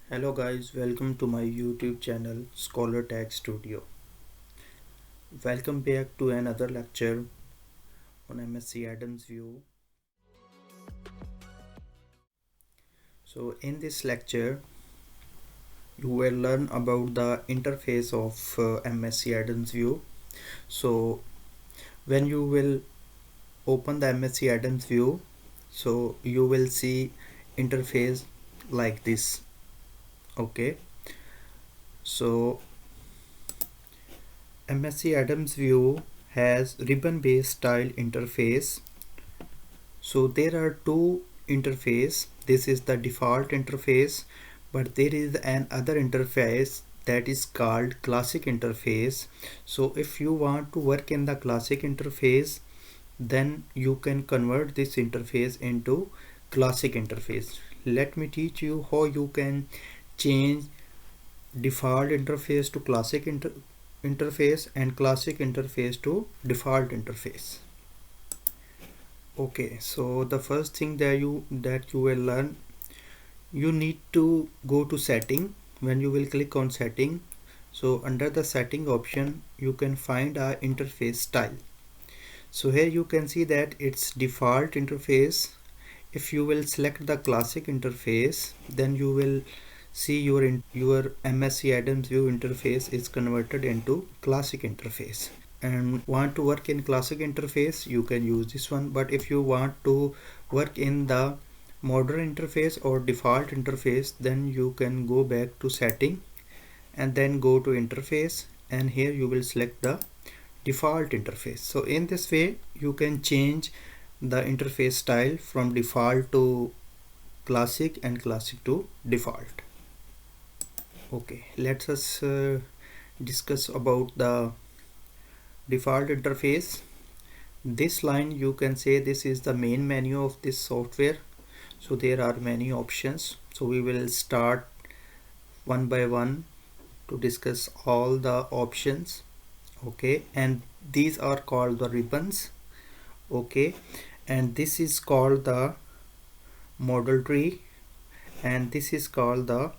Hello guys, welcome to my YouTube channel Scholar Tech Studio. Welcome back to another lecture on MSC Adams View. So in this lecture you will learn about the interface of MSC Adams View. So when you will open the MSC Adams View, so you will see interface like this. Okay, so MSC Adams View has ribbon based style interface. So there are two interface. This is the default interface, but there is an other interface that is called classic interface. So if you want to work in the classic interface, then you can convert this interface into classic interface. Let me teach you how you can change default interface to classic interface and classic interface to default interface. Okay, so the first thing that you will learn, you need to go to setting. When you will click on setting, so under the setting option you can find a interface style. So here you can see that it's default interface. If you will select the classic interface, then you will see your MSC Adams View interface is converted into classic interface. And want to work in classic interface, you can use this one. But if you want to work in the modern interface or default interface, then you can go back to setting and then go to interface, and here you will select the default interface. So in this way you can change the interface style from default to classic and classic to default. Okay, let us discuss about the default interface. This line, you can say this is the main menu of this software. So there are many options, so we will start one by one to discuss all the options. Okay, and these are called the ribbons. Okay, and this is called the model tree, and this is called the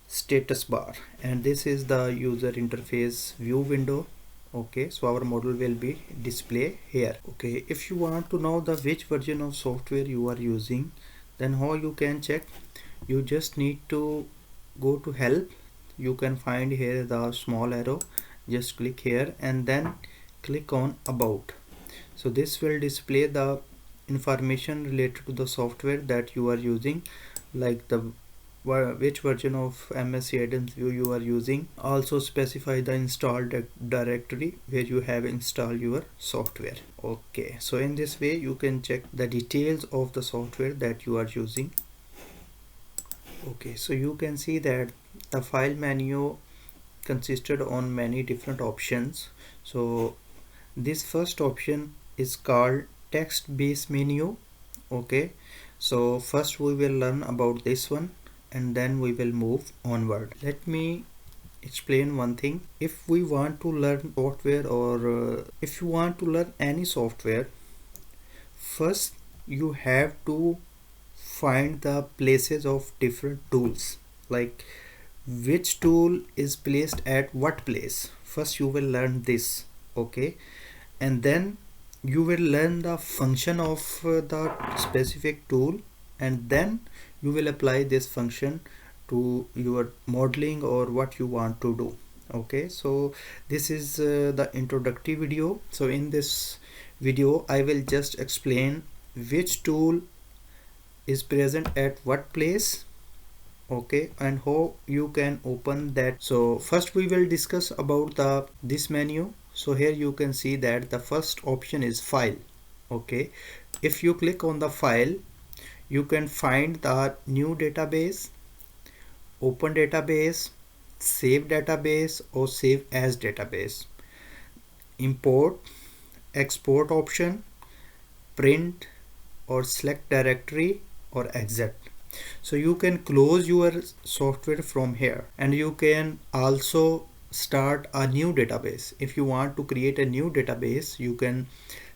status bar, and this is the user interface view window. Okay, so our model will be display here. Okay, if you want to know the which version of software you are using, then how you can check? You just need to go to help. You can find here the small arrow. Just click here and then click on about. So this will display the information related to the software that you are using, like the which version of MSC Adams View you are using. Also specify the installed directory where you have installed your software. Okay, so in this way you can check the details of the software that you are using. Okay, so you can see that the file menu consisted on many different options. So this first option is called text based menu. Okay, so first we will learn about this one and then we will move onward. Let me explain one thing. If we want to learn software, or if you want to learn any software, first you have to find the places of different tools, like which tool is placed at what place. First you will learn this. Okay, and then you will learn the function of the specific tool, and then you will apply this function to your modeling or what you want to do. Okay, so this is the introductory video. So in this video I will just explain which tool is present at what place. Okay, and how you can open that. So first we will discuss about this menu. So here you can see that the first option is file. Okay, if you click on the file, you can find the new database, open database, save database or save as database, import, export option, print or select directory or exit. So you can close your software from here, and you can also start a new database. If you want to create a new database, you can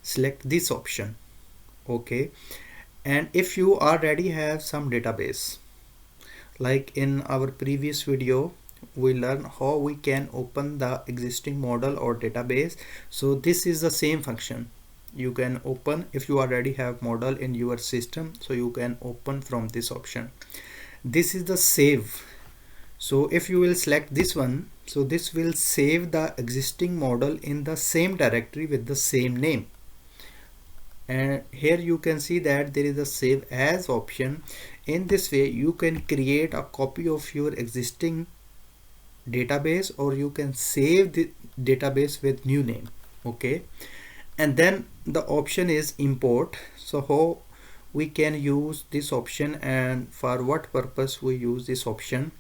select this option. Okay, and if you already have some database, Like in our previous video, we learned how we can open the existing model or database. So this is the same function you can open if you already have model in your system, so you can open from this option. This is the save. So if you will select this one, so this will save the existing model in the same directory with the same name. And here you can see that there is a save as option. In this way you can create a copy of your existing database, or you can save the database with new name. Okay, and then the option is import. So how we can use this option and for what purpose we use this option?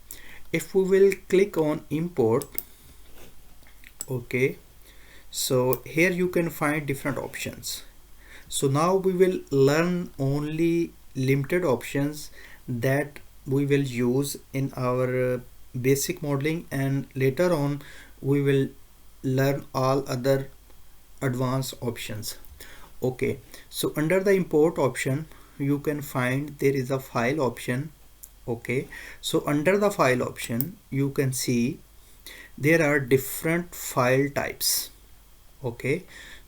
If we will click on import, okay, so here you can find different options. So now we will learn only limited options that we will use in our basic modeling, and later on we will learn all other advanced options. Okay, so under the import option you can find there is a file option. Okay, so under the file option you can see there are different file types. Okay,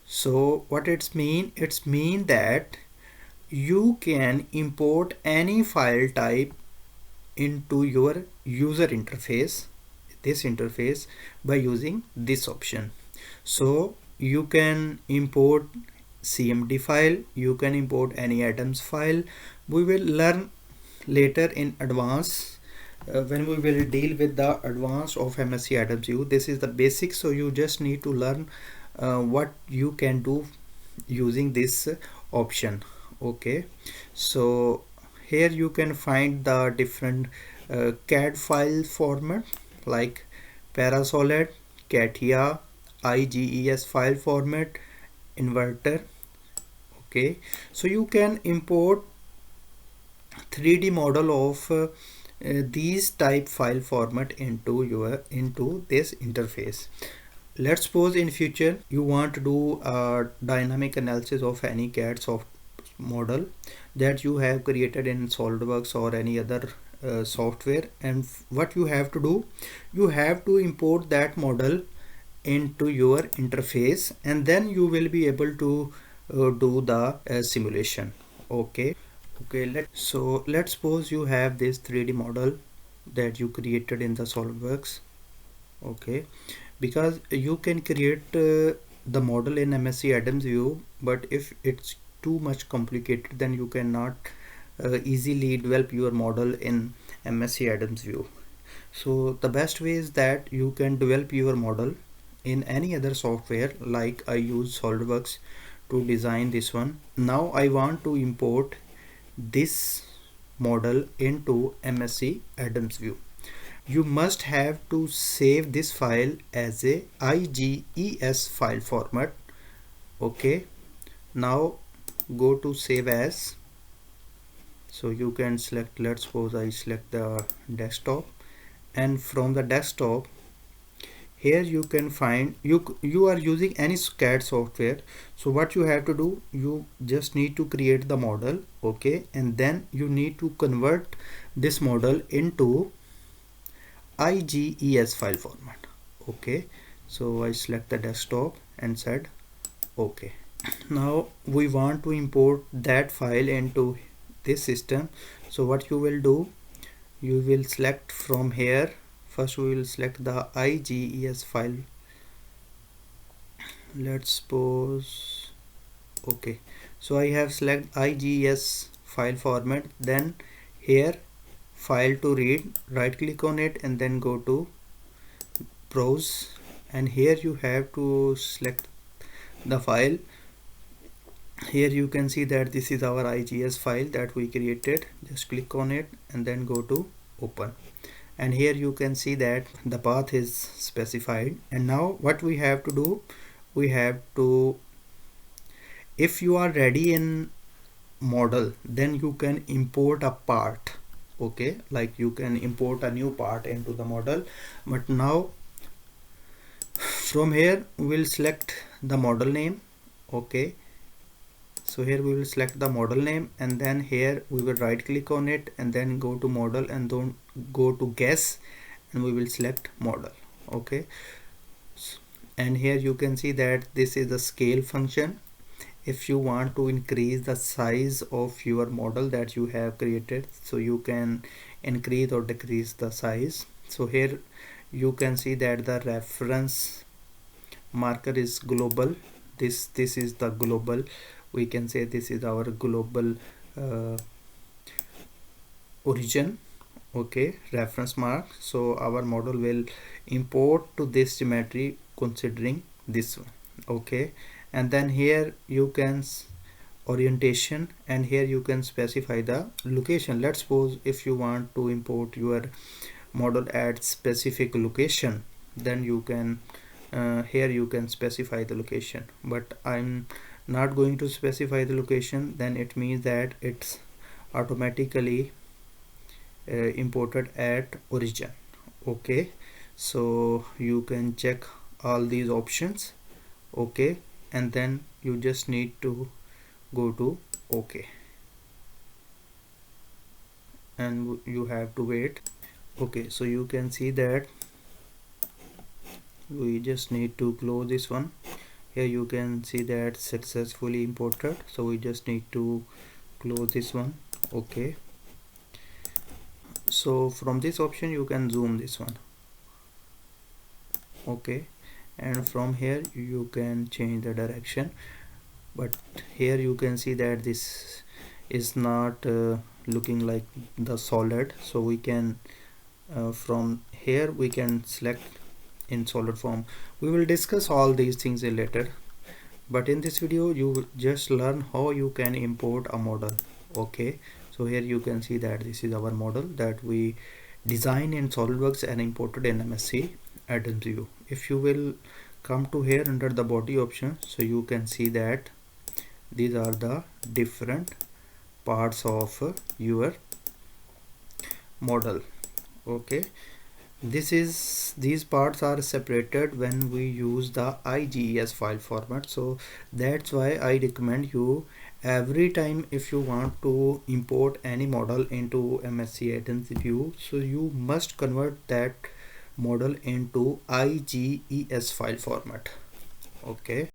so what it's mean? It's mean that you can import any file type into your user interface, this interface, by using this option. So you can import CMD file, you can import any Adams file. We will learn later in advance when we will deal with the advance of MSC Adams View. This is the basic, so you just need to learn what you can do using this option. Okay, so here you can find the different CAD file format like Parasolid, CATIA, IGES file format, inverter. Okay, so you can import 3D model of these type file format into this interface. Let's suppose in future you want to do a dynamic analysis of any CAD soft model that you have created in SolidWorks or any other software, and what you have to do, you have to import that model into your interface, and then you will be able to do the simulation. Okay, so let's suppose you have this 3D model that you created in the SolidWorks. Okay, because you can create the model in MSC Adams View, but if it's too much complicated then you cannot easily develop your model in MSC Adams View. So the best way is that you can develop your model in any other software, like I use SolidWorks to design this one. Now I want to import this model into MSC Adams View. You must have to save this file as a IGES file format. Okay, now go to save as. So you can select, let's suppose I select the desktop, and from the desktop here you can find you are using any CAD software. So what you have to do, you just need to create the model. Okay, and then you need to convert this model into IGES file format. Okay, so I select the desktop and said okay. Now we want to import that file into this system. So what you will do, you will select from here. First we will select the IGES file. Let's suppose okay, so I have select IGES file format. Then here file to read, right click on it and then go to browse, and here you have to select the file. Here you can see that this is our IGES file that we created. Just click on it and then go to open, and here you can see that the path is specified. And now what we have to do, we have to, if you are ready in model, then you can import a part. Okay, like you can import a new part into the model. But now from here we will select the model name. Okay, So here we will select the model name, and then here we will right click on it and then go to model and then go to guess, and we will select model. Okay, and here you can see that this is the scale function. If you want to increase the size of your model that you have created, so you can increase or decrease the size. So here you can see that the reference marker is global. This is the global, we can say this is our global origin. Okay, reference mark. So our model will import to this geometry considering this one. Okay, and then here you can orientation, and here you can specify the location. Let's suppose if you want to import your model at specific location, then you can here you can specify the location, but I'm not going to specify the location. Then it means that it's automatically imported at origin. Okay, so you can check all these options. Okay, and then you just need to go to OK, and you have to wait. Okay, so you can see that we just need to close this one. Here you can see that successfully imported, so we just need to close this one. Okay, so from this option you can zoom this one. Okay, and from here you can change the direction, but here you can see that this is not looking like the solid, so we can from here we can select in solid form. We will discuss all these things later, but in this video you just learn how you can import a model. Okay, so here you can see that this is our model that we designed in SolidWorks and imported in MSC Adams View. If you will come to here under the body option, so you can see that these are the different parts of your model. Okay, these parts are separated when we use the IGES file format. So that's why I recommend you every time if you want to import any model into MSC Adams View, so you must convert that model into IGES file format. Okay.